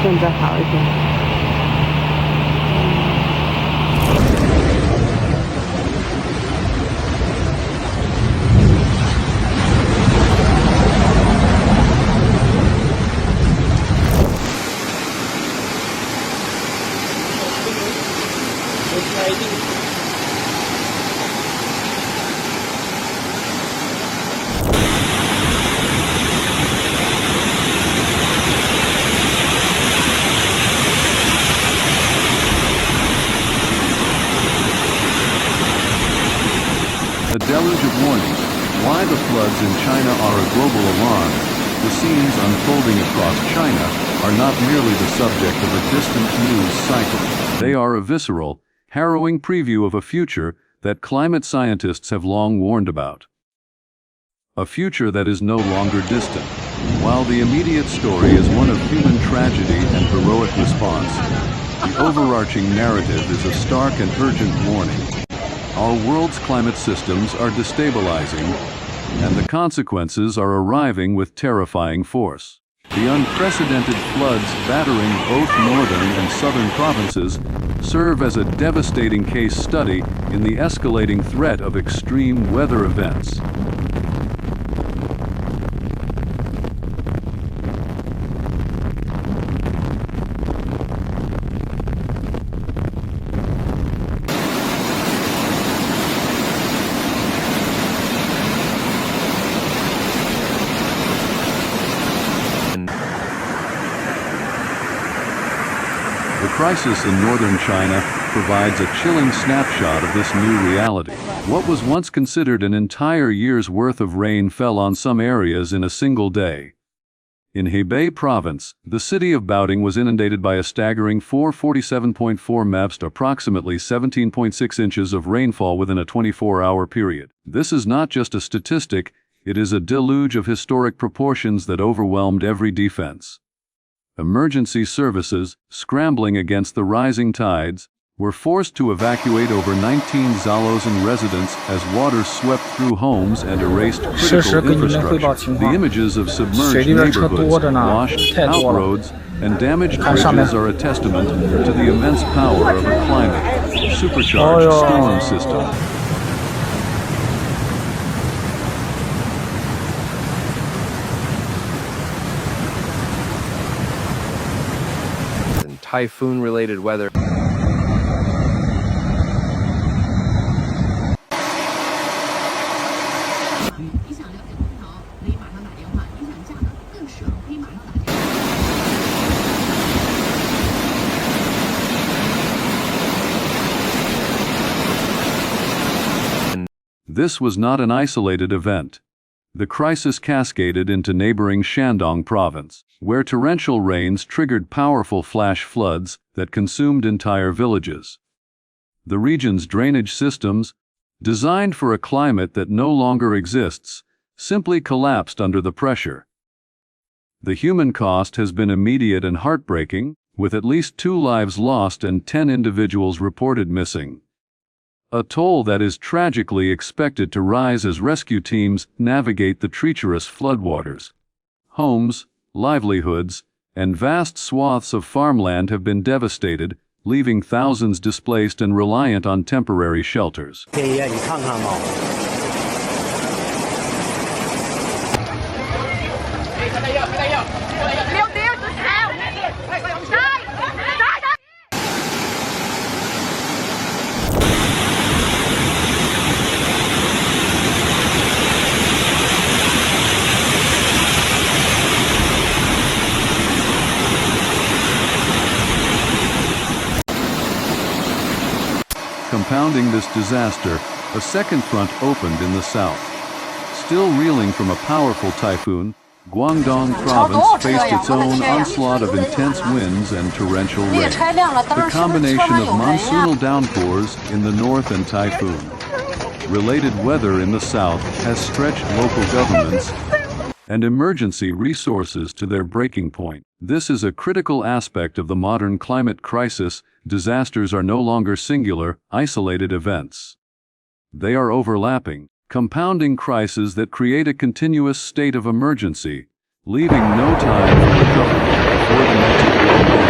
现在好一点。A deluge of warnings. Why the floods in China are a global alarm. The scenes unfolding across China are not merely the subject of a distant news cycle. They are a visceral, harrowing preview of a future that climate scientists have long warned about. A future that is no longer distant. While the immediate story is one of human tragedy and heroic response, the overarching narrative is a stark and urgent warning. Our world's climate systems are destabilizing, and the consequences are arriving with terrifying force. The unprecedented floods battering both northern and southern provinces serve as a devastating case study in the escalating threat of extreme weather events. The crisis in northern China provides a chilling snapshot of this new reality. What was once considered an entire year's worth of rain fell on some areas in a single day. In Hebei province, the city of Baoding was inundated by a staggering 447.4 mm, approximately 17.6 inches of rainfall within a 24-hour period. This is not just a statistic, it is a deluge of historic proportions that overwhelmed every defense. Emergency services, scrambling against the rising tides, were forced to evacuate over 19 Zalozhen residents as water swept through homes and erased critical infrastructure. The images of submerged neighborhoods, washed out roads, and damaged bridges are a testament to the immense power of a climate supercharged storm system. Typhoon-related weather. This was not an isolated event. The crisis cascaded into neighboring Shandong province, where torrential rains triggered powerful flash floods that consumed entire villages. The region's drainage systems, designed for a climate that no longer exists, simply collapsed under the pressure. The human cost has been immediate and heartbreaking, with at least 2 lives lost and 10 individuals reported missing. A toll that is tragically expected to rise as rescue teams navigate the treacherous floodwaters. Homes, livelihoods, and vast swaths of farmland have been devastated, leaving thousands displaced and reliant on temporary shelters. Compounding this disaster, a second front opened in the south. Still reeling from a powerful typhoon, Guangdong province faced its own onslaught of intense winds and torrential rain. The combination of monsoonal downpours in the north and typhoon related weather in the south has stretched local governments and emergency resources to their breaking point. This is a critical aspect of the modern climate crisis. Disasters are no longer singular, isolated events. They are overlapping, compounding crises that create a continuous state of emergency, leaving no time for recovery before the next global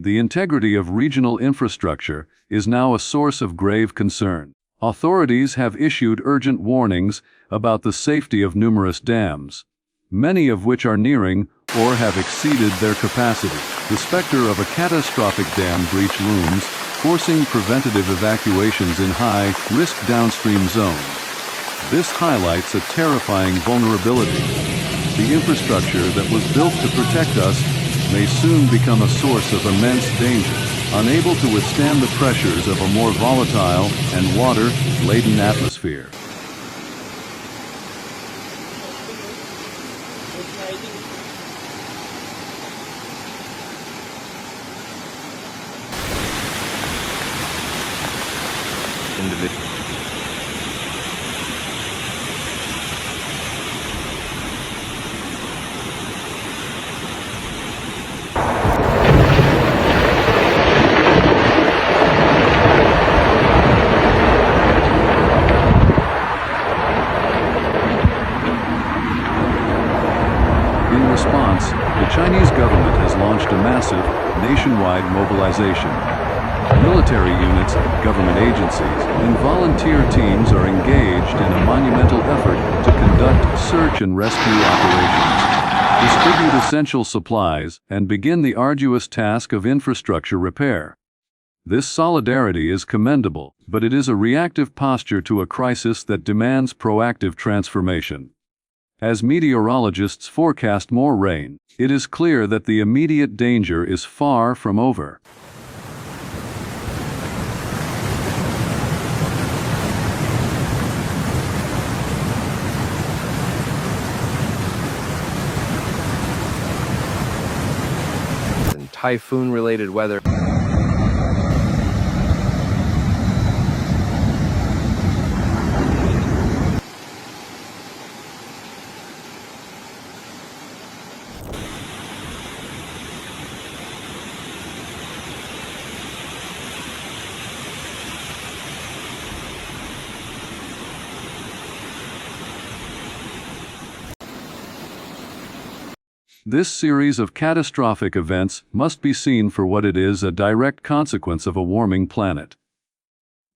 The integrity of regional infrastructure is now a source of grave concern. Authorities have issued urgent warnings about the safety of numerous dams, many of which are nearing or have exceeded their capacity. The specter of a catastrophic dam breach looms, forcing preventative evacuations in high-risk downstream zones. This highlights a terrifying vulnerability. The infrastructure that was built to protect us may soon become a source of immense danger, unable to withstand the pressures of a more volatile and water-laden atmosphere. In response, the Chinese government has launched a massive, nationwide mobilization. Military units, government agencies, and volunteer teams are engaged in a monumental effort to conduct search and rescue operations, distribute essential supplies, and begin the arduous task of infrastructure repair. This solidarity is commendable, but it is a reactive posture to a crisis that demands proactive transformation. As meteorologists forecast more rain, it is clear that the immediate danger is far from over. Typhoon-related weather. This series of catastrophic events must be seen for what it is, a direct consequence of a warming planet.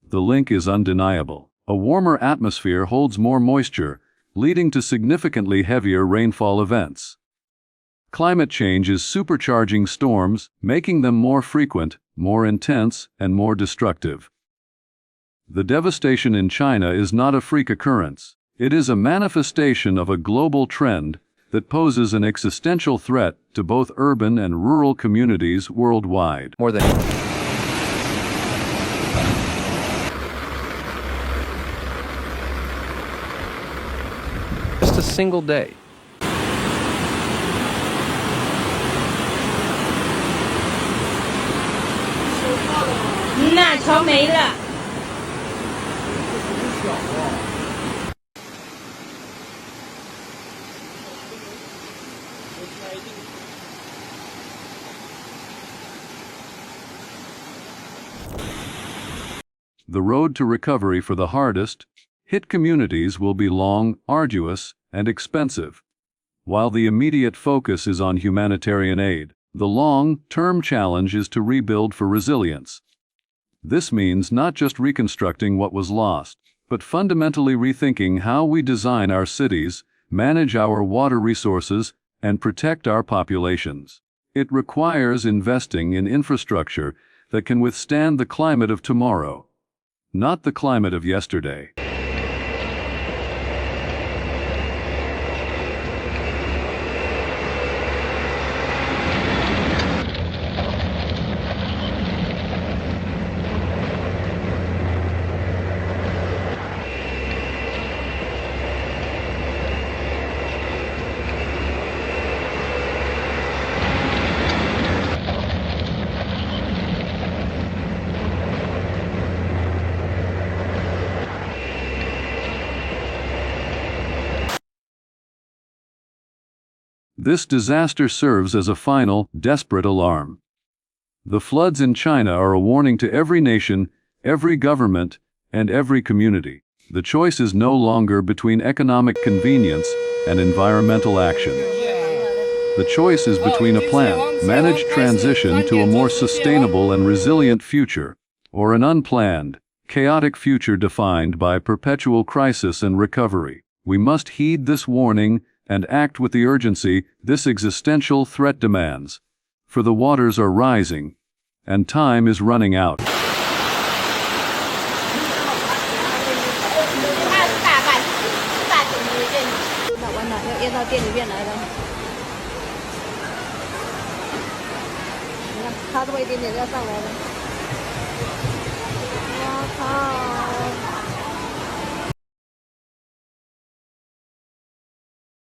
The link is undeniable. A warmer atmosphere holds more moisture, leading to significantly heavier rainfall events. Climate change is supercharging storms, making them more frequent, more intense, and more destructive. The devastation in China is not a freak occurrence. It is a manifestation of a global trend that poses an existential threat to both urban and rural communities worldwide. More than just a single day. The road to recovery for the hardest-hit communities will be long, arduous, and expensive. While the immediate focus is on humanitarian aid, the long-term challenge is to rebuild for resilience. This means not just reconstructing what was lost, but fundamentally rethinking how we design our cities, manage our water resources, and protect our populations. It requires investing in infrastructure that can withstand the climate of tomorrow, not the climate of yesterday. This disaster serves as a final, desperate alarm. The floods in China are a warning to every nation, every government, and every community. The choice is no longer between economic convenience and environmental action. The choice is between a planned, managed transition to a more sustainable and resilient future, or an unplanned, chaotic future defined by perpetual crisis and recovery. We must heed this warning and act with the urgency this existential threat demands. For the waters are rising, and time is running out.